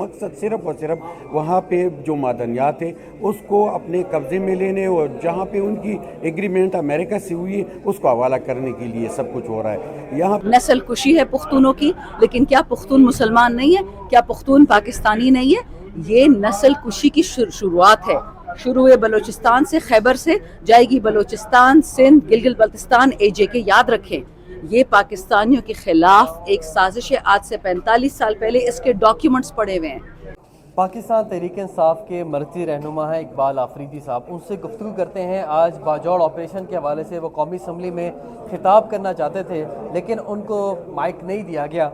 मकसद सिर्फ और सिर्फ वहाँ पे जो मादनियात है उसको अपने कब्ज़े में लेने और जहाँ पे उनकी एग्रीमेंट अमेरिका से हुई है उसको हवाला करने के लिए सब कुछ हो रहा है। यहाँ नस्ल कुशी है पुख्तूनों की, लेकिन क्या पुख्तून मुसलमान नहीं है? क्या पुख्तून पाकिस्तानी नहीं है? ये नस्ल कुशी की शुरुआत है। शुरू हुए बलूचिस्तान से, खैबर से, जाएगी बलूचिस्तान, सिंध, गिलगित बल्तिस्तान, AJK। याद रखें, ये पाकिस्तानियों के खिलाफ एक साजिश है। आज से 45 साल पहले इसके डॉक्यूमेंट्स पड़े हुए हैं। पाकिस्तान तहरीक इंसाफ के मरकज़ी रहनुमा हैं इकबाल आफरीदी साहब, उनसे गुफ्तगू करते हैं। आज बाजौड़ ऑपरेशन के हवाले से वो कौमी असम्बली में खिताब करना चाहते थे लेकिन उनको माइक नहीं दिया गया।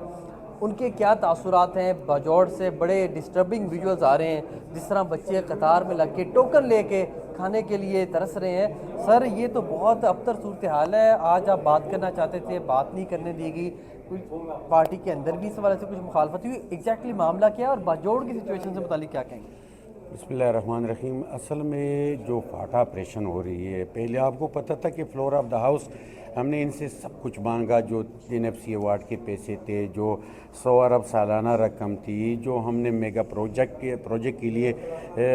उनके क्या तासुरात हैं? बाजौड़ से बड़े डिस्टर्बिंग विजुअल्स आ रहे हैं, जिस तरह बच्चे कतार में लग के टोकन लेके खाने के लिए तरस रहे हैं। सर, ये तो बहुत अबतर सूरत हाल है। आज आप बात करना चाहते थे, बात नहीं करने दी गई, कुछ पार्टी के अंदर भी इस हवाले से कुछ मुखालफत हुई। एग्जैक्टली मामला क्या है और बाजौड़ की सिचुएशन से मुतालिक क्या कहेंगे? बिस्मिल्लाहिर्रहमानिर्रहीम। असल में जो फाटा ऑपरेशन हो रही है, पहले आपको पता था कि फ्लोर ऑफ द हाउस हमने इनसे सब कुछ मांगा, जो NFC अवार्ड के पैसे थे, जो 100 अरब सालाना रकम थी, जो हमने मेगा प्रोजेक्ट के लिए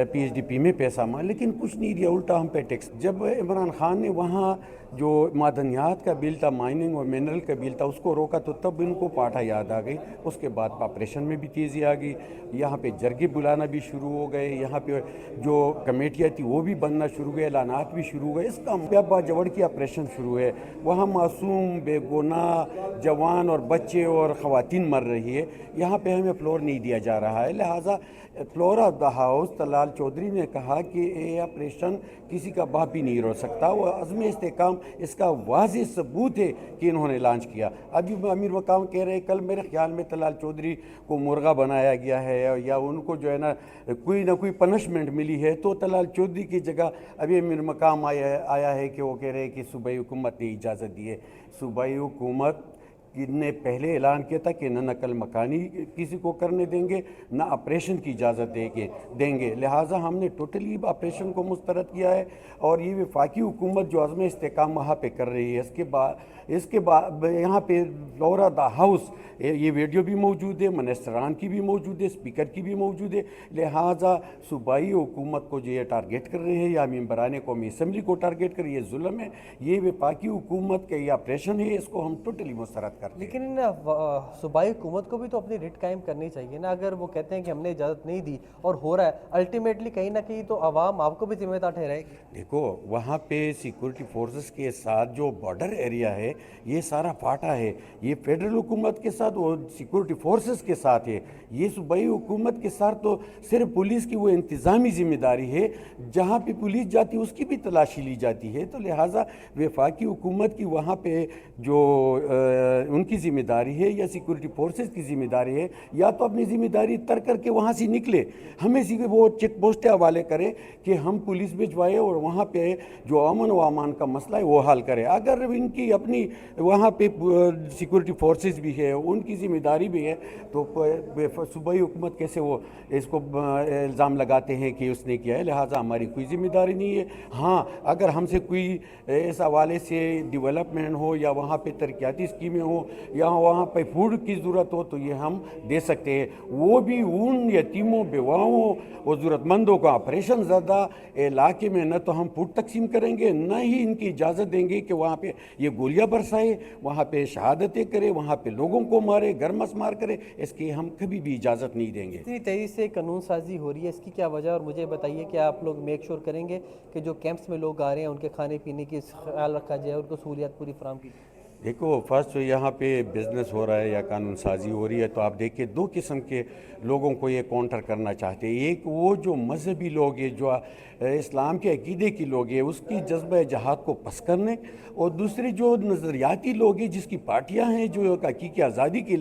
PHDP में पैसा मांगा, लेकिन कुछ नहीं दिया, उल्टा हम पे टैक्स। जब इमरान खान ने वहाँ जो मादनियात का बिल था, माइनिंग और मिनरल का बिल था, उसको रोका तो तब इनको पाठा याद आ गई। उसके बाद ऑपरेशन में भी तेज़ी आ गई, यहाँ पे जरगे बुलाना भी शुरू हो गए, यहाँ पे जो कमेटियाँ थी वो भी बनना शुरू हुए, ऐलानात भी शुरू हुए। इसका बाजवड़ की ऑपरेशन शुरू है, वहाँ मासूम बेगुनाह जवान और बच्चे और ख़वातीन मर रही है। यहाँ पे हमें फ्लोर नहीं दिया जा रहा है, लिहाजा floor of the house Talal Chaudhry ने कहा कि ये ऑपरेशन किसी का बाप ही नहीं रोक सकता। वो अज़्म इस्तेकाम इसका वाज़ेह सबूत है कि इन्होंने लॉन्च किया। अभी अमीर मकाम कह रहे हैं, कल मेरे ख्याल में तलाल चौधरी को मुर्गा बनाया गया है या उनको जो है ना कोई पनिशमेंट मिली है, तो तलाल चौधरी की जगह अभी अमीर मकाम आया है कि वो कह रहे हैं कि सूबाई हुकूमत ने इजाज़त दी है। सूबाई हुकूमत ने पहले ऐलान किया था कि न नकल मकानी किसी को करने देंगे, न ऑपरेशन की इजाज़त देंगे। लिहाजा हमने टोटली ऑपरेशन को मुस्तरद किया है और ये वफाकी हुकूमत जो अज़्म इस्तेकाम वहाँ पे कर रही है। इसके बाद यहाँ पे फ्लोर ऑफ द हाउस ये वीडियो भी मौजूद है, मिनिस्टरान की भी मौजूद है, स्पीकर की भी मौजूद है। लिहाजा सूबाई हुकूमत को जो ये टारगेट कर रहे हैं या मेंबरान कौमी असम्बली को टारगेट कर, ये जुल्म है, ये वफाकी हुकूमत का ये ऑपरेशन है, इसको हम टोटली मुस्तरद करते हैं। लेकिन सूबाई हुकूमत को भी तो अपनी रिट कायम करनी चाहिए ना। अगर वो कहते हैं कि हमने इजाज़त नहीं दी और हो रहा है, अल्टीमेटली कहीं ना कहीं तो आवाम आपको भी जिम्मेदार ठहराएगी। देखो, वहाँ पे सिक्योरिटी फोर्सेस के साथ जो बॉर्डर एरिया है ये सारा फाटा है, ये फेडरल हुकूमत के साथ और सिक्योरिटी फोर्सेस के साथ है। ये सूबाई हुकूमत के साथ तो सिर्फ पुलिस की वो इंतज़ामी ज़िम्मेदारी है, जहाँ पे पुलिस जाती है उसकी भी तलाशी ली जाती है। तो लिहाजा वफाकी हुकूमत की वहाँ पे जो उनकी ज़िम्मेदारी है या सिक्योरिटी फोर्सेस की ज़िम्मेदारी है, या तो अपनी ज़िम्मेदारी तर्क करके वहाँ से निकले, हमें सीधे वो चेक पोस्टें हवाले करें कि हम पुलिस भिजवाए और वहाँ पे जो अमन व अमान का मसला है वो हल करें। अगर इनकी अपनी वहाँ पे सिक्योरिटी फोर्सेस भी है, उनकी ज़िम्मेदारी भी है, तो सूबाई हुकूमत कैसे वो इसको इल्ज़ाम लगाते हैं कि उसने किया है। लिहाजा हमारी कोई ज़िम्मेदारी नहीं है। हाँ, अगर हमसे कोई इस हवाले से डेवलपमेंट हो या वहाँ पे तरक्याती स्कीमें हो या वहाँ पे फूड की ज़रूरत हो तो ये हम दे सकते हैं, वो भी उन यतीमों बेवाओं और ज़रूरतमंदों का। ऑपरेशन ज़्यादा इलाके में न तो हम फूड तकसीम करेंगे, न ही इनकी इजाज़त देंगे कि वहाँ पे ये गोलियाँ बरसाए, वहाँ पे शहादतें करे, वहाँ पे लोगों को मारे, गरमस मार करे, इसकी हम कभी भी इजाज़त नहीं देंगे। इतनी तेज़ी से कानून साजी हो रही है, इसकी क्या वजह? और मुझे बताइए कि आप लोग मेक श्योर करेंगे कि जो कैंप्स में लोग आ रहे हैं उनके खाने पीने की ख्याल रखा जाए, उनको सहूलियत पूरी फराहम की जाए? देखो, फर्स्ट यहाँ पे बिज़नेस हो रहा है या कानून साजी हो रही है, तो आप देखिए दो किस्म के लोगों को ये काउंटर करना चाहते हैं। एक वो जो मजहबी लोग हैं, जो इस्लाम के अकीदे के लोग हैं, उसकी जज्बा जहाद को पस करने, और दूसरे जो नज़रियाती लोग हैं, जिसकी पार्टियां हैं जो हकीकी आज़ादी के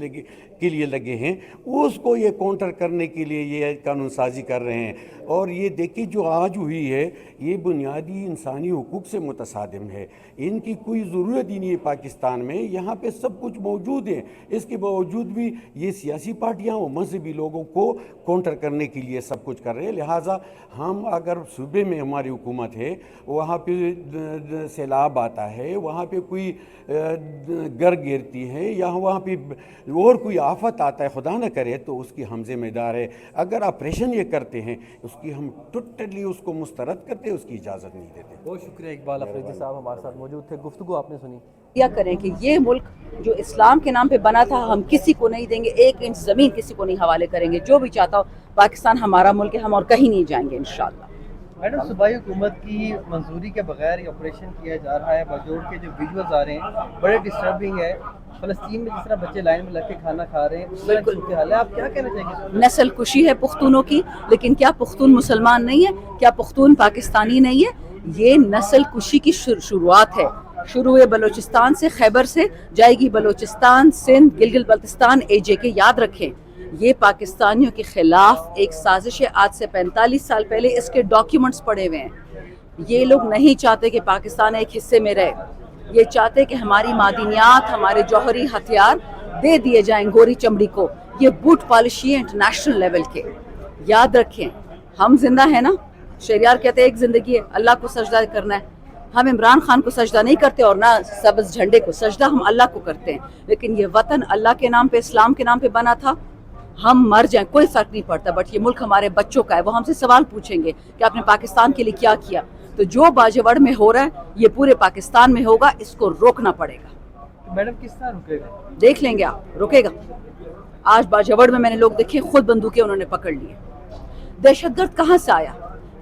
लिए लगे हैं, उसको ये काउंटर करने के लिए ये कानून साजी कर रहे हैं। और ये देखिए जो आज हुई है, ये बुनियादी इंसानी हुकूक से मुतसादिम है। इनकी कोई ज़रूरत ही नहीं है पाकिस्तान में, यहाँ पे सब कुछ मौजूद है। इसके बावजूद भी ये सियासी पार्टियाँ और मजहबी लोगों को काउंटर करने के लिए सब कुछ कर रहे हैं। लिहाजा हम अगर सूबे में हमारी हुकूमत है, वहाँ पे सैलाब आता है, वहाँ पे कोई घर गिरती है या वहाँ पे और कोई आफत आता है खुदा न करे तो उसकी हम जिम्मेदार है। अगर ऑपरेशन ये करते हैं उसकी हम टोटली उसको मुस्तरद करते हैं, उसकी इजाज़त नहीं देते। बहुत शुक्रिया इकबाल अफरीदी साहब हमारे साथ मौजूद थे, गुफ्तगू आपने सुनी। क्या करें कि ये मुल्क जो इस्लाम के नाम पे बना था हम किसी को नहीं देंगे, 1 इंच ज़मीन किसी को नहीं हवाले करेंगे। जो भी चाहता हो, पाकिस्तान हमारा मुल्क है, हम और कहीं नहीं जाएंगे इंशाअल्लाह। मैडम, सूबाई हुकूमत की मंजूरी के बगैर ये ऑपरेशन किया जा रहा है, बाजोड़ के जो विजुअल्स आ रहे हैं बड़े डिस्टर्बिंग है। फ़लस्तीन में जिस तरह बच्चे लाइन में लग के खाना खा रहे हैं, बिल्कुल। सूरत हाल है, आप क्या कहना चाहेंगे? नस्ल कुशी है पुख्तूनों की, लेकिन क्या पुख्तून मुसलमान नहीं है? क्या पुख्तून पाकिस्तानी नहीं है? ये नस्ल कुशी की शुरुआत है। शुरू हुए बलूचिस्तान से, खैबर से, जाएगी बलूचिस्तान, सिंध, गिलगित बल्तिस्तान, AJK। याद रखें, ये पाकिस्तानियों के खिलाफ एक साजिश है। आज से 45 साल पहले इसके डॉक्यूमेंट्स पड़े हुए हैं। ये लोग नहीं चाहते कि पाकिस्तान एक हिस्से में रहे, ये चाहते कि हमारी मादनियात, हमारे जौहरी हथियार दे दिए जाएं गोरी चमड़ी को। ये बूट पॉलिशी है इंटरनेशनल लेवल के। याद रखें, हम जिंदा है ना, शरियार कहते हैं एक ज़िंदगी है, अल्लाह को सजदा करना है। हम इमरान खान को सजदा नहीं करते और ना सब्ज़ झंडे को, सजदा हम अल्लाह को करते हैं। लेकिन ये वतन अल्लाह के नाम पे, इस्लाम के नाम पे बना था। हम मर जाएं कोई फ़र्क नहीं पड़ता, बट ये मुल्क हमारे बच्चों का है। वो हमसे सवाल पूछेंगे कि आपने पाकिस्तान के लिए क्या किया। तो जो बाजवड़ में हो रहा है ये पूरे पाकिस्तान में होगा, इसको रोकना पड़ेगा। मैडम, किस तरह रुकेगा? देख लेंगे आप, रुकेगा। आज बाजवड़ में मैंने लोग देखे, खुद बंदूकें उन्होंने पकड़ लिए। दहशतगर्द कहाँ से आया?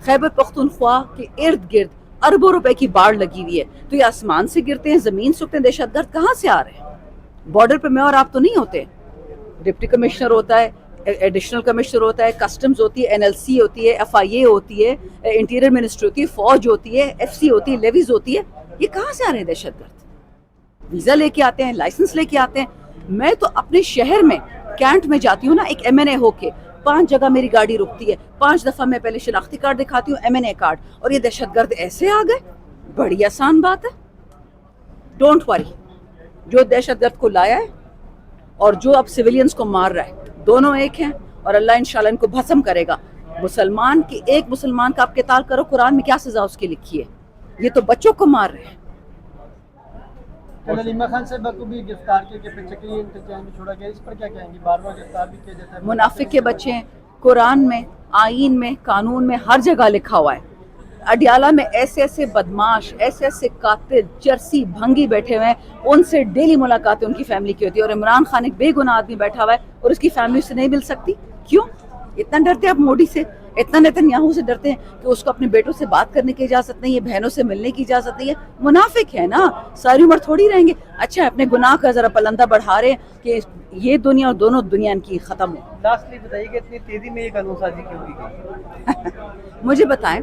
खैबर पख्तूनख्वा के इर्द गिर्द अरबों रुपए की बाढ़ लगी हुई है, तो ये आसमान से गिरते हैं, जमीन से उगते हैं। दहशतगर्द कहाँ से आ रहे हैं? बॉर्डर पे मैं और आप तो नहीं होते। डिप्टी कमिश्नर होता है, एडिशनल कमिश्नर होता है, कस्टम्स होती है, NLC होती है, FIA होती है, इंटीरियर मिनिस्ट्री होती है, फौज होती है, FC होती है, लेवीज होती है। ये कहाँ से आ रहे हैं दहशतगर्द? वीज़ा लेके आते हैं, लाइसेंस लेके आते हैं। मैं तो अपने शहर में कैंट में जाती हूँ ना, एक MNA होके 5 जगह मेरी गाड़ी रुकती है। 5 दफ़ा मैं पहले शनाख्ती कार्ड दिखाती हूँ, MNA कार्ड, और ये दहशतगर्द ऐसे आ गए। बड़ी आसान बात है। डोंट वरी, जो दहशतगर्द को लाया है और जो अब सिविलियंस को मार रहा है, दोनों एक हैं, और अल्लाह इंशाल्लाह इनको भस्म करेगा। मुसलमान की, एक मुसलमान का आप क़िताल करो, कुरान में क्या सज़ा उसकी लिखी है? ये तो बच्चों को मार रहे हैं। हलीमा खान साहब को भी गिरफ्तार करके फिर चक्रीय इंतजाम में छोड़ा गया, इस पर क्या कहेंगे? बार बार गिरफ्तार भी किया जाता है। मुनाफिक के बच्चे हैं। कुरान में, आईन में, कानून में हर जगह लिखा हुआ है। अडियाला में ऐसे ऐसे बदमाश, ऐसे ऐसे कातिल, चरसी, भंगी बैठे हुए हैं, उनसे डेली मुलाकातें उनकी फैमिली की होती है। और इमरान खान एक बेगुनाह आदमी बैठा हुआ है और उसकी फैमिली से नहीं मिल सकती। क्यों इतना डरते हैं आप मोदी से? इतना नेतन्याहू से डरते हैं कि उसको अपने बेटों से बात करने की इजाज़त नहीं है, बहनों से मिलने की इजाज़त नहीं है। मुनाफिक है ना, सारी उम्र थोड़ी रहेंगे। अच्छा, अपने गुनाह का ज़रा पलंदा बढ़ा रहे हैं कि ये दुनिया और दोनों दुनिया की ख़त्म हो। लास्टली बताइए, इतनी तेजी में ये कानून साजी क्यों की गई? मुझे बताएं,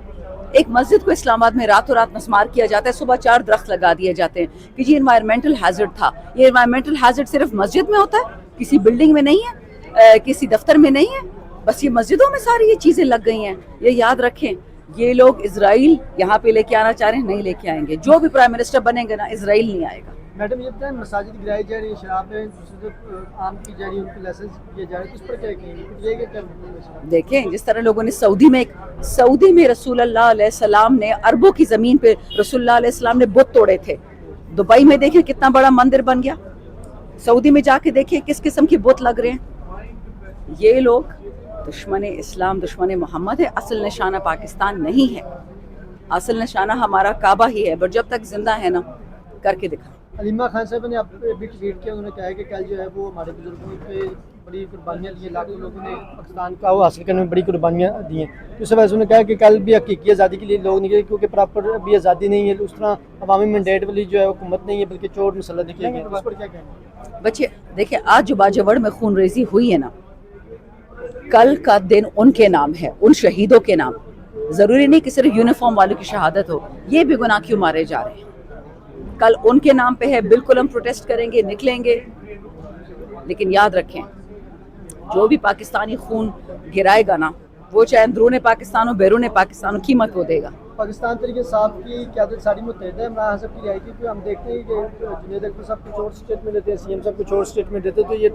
एक मस्जिद को इस्लामाबाद में रातों रात मसमार किया जाता है, सुबह 4 दरख्त लगा दिए जाते हैं कि जी इन्वायरमेंटल हैजर्ड था। ये इन्वायरमेंटल हैजर्ड सिर्फ मस्जिद में होता है, किसी बिल्डिंग में नहीं है, किसी दफ्तर में नहीं है, बस ये मस्जिदों में सारी ये चीज़ें लग गई हैं। ये याद रखें, ये लोग इजराइल यहाँ पे लेके आना चाह रहे हैं, नहीं लेके आएंगे। जो भी प्राइम मिनिस्टर बनेंगे ना, इजराइल नहीं आएगा। मैडम, ये बताएं, मसाजिद गिराई जा रही है, शराबें आम की जा रही है, उनके लाइसेंस किए जा रहे हैं, उस पर क्या कहेंगे? ये क्या देखें, जिस तरह लोगों ने सऊदी में रसूलुल्लाह अलैहि सलाम ने अरबों की ज़मीन पे रसूलुल्लाह अलैहि सलाम ने बुत तोड़े थे। दुबई में देखें कितना बड़ा मंदिर बन गया। सऊदी में जाके देखें किस किस्म के बुत लग रहे हैं। ये लोग दुश्मन इस्लाम, दुश्मन मोहम्मद है। असल निशाना पाकिस्तान नहीं है, असल निशाना हमारा काबा ही है। बट जब तक जिंदा है ना, करके दिखा। हलीमा खान साहब ने अभी ट्वीट किया, उन्होंने कहा कि कल जो है वो हमारे बुजुर्गों पे बड़ी कुर्बानियाँ दी हैं, लाखों लोगों ने पाकिस्तान का वो हासिल करने में बड़ी कुर्बानियाँ दी हैं। तो इस वजह से उन्होंने कहा कि कल भी हकीकी आज़ादी के लिए लोग निकले, क्योंकि प्रॉपर अभी आज़ादी नहीं है, उस तरह अवामी मैंडेट वाली जो है हुकूमत नहीं है, बल्कि चोट मसला देखिए गया। उस पर क्या कहेंगे? बच्चे देखिए, आज जो बाजवड़ में खून रेजी हुई है ना, कल का दिन उनके नाम है, उन शहीदों के नाम। ज़रूरी नहीं कि सिर्फ यूनिफॉर्म वालों की शहादत हो, ये भी गुनाह क्यों मारे जा रहे हैं? कल उनके नाम पे है। बिल्कुल हम प्रोटेस्ट करेंगे, निकलेंगे, लेकिन याद रखें, जो भी पाकिस्तानी खून गिराएगा ना, वो चाहे अंदरूने पाकिस्तान हो, बैरून पाकिस्तान हो, कीमत वो देगा। पाकिस्तान तरीके साहब की क़यादत सारी मुत्तहिदा है, इमरान साहब की रिहाई की। हम देखते हैं कि जुनैद अख्तर साहब कुछ और स्टेटमेंट देते हैं, CM साहब कुछ और स्टेटमेंट देते हैं, तो ये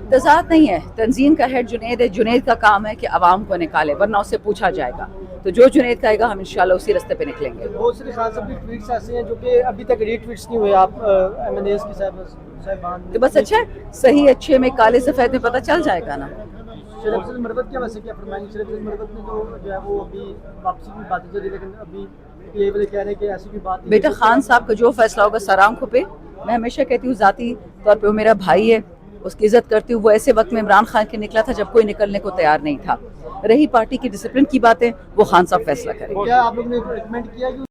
तजाद नहीं है। तंजीम का हेड जुनैद है, जुनैद का काम है कि आवाम को निकाले, वरना उससे पूछा जाएगा। تو جو جنید کہے گا ہم انشاءاللہ اسی راستے پہ نکلیں گے. بہت سارے خان صاحب کے ٹویٹس ایسے ہیں جو کہ ابھی تک ری ٹویٹس نہیں ہوئے آپ ایم این ایز کی صاحبان. تو بس اچھا ہے, صحیح اچھے میں کالے سفید میں پتہ چل جائے گا نا. شریف افضل مروت کیا ویسے کیا فرمائیں گے؟ شریف افضل مروت نے تو جو ہے وہ ابھی واپسی کی باتیں چلی, لیکن ابھی یہ والے کہہ رہے ہیں کہ ایسی کوئی بات نہیں. بیٹا خان صاحب کا جو فیصلہ ہوگا سر آنکھوں پہ. میں ہمیشہ کہتی ہوں ذاتی طور پہ وہ میرا بھائی ہے, اس کی عزت کرتی ہوں. وہ ایسے وقت میں عمران خان کے نکلا تھا جب کوئی نکلنے کو تیار نہیں تھا. رہی پارٹی کی ڈسپلن کی باتیں, وہ خان صاحب فیصلہ کریں. کیا آپ لوگ نے ریکمینڈ کیا کہ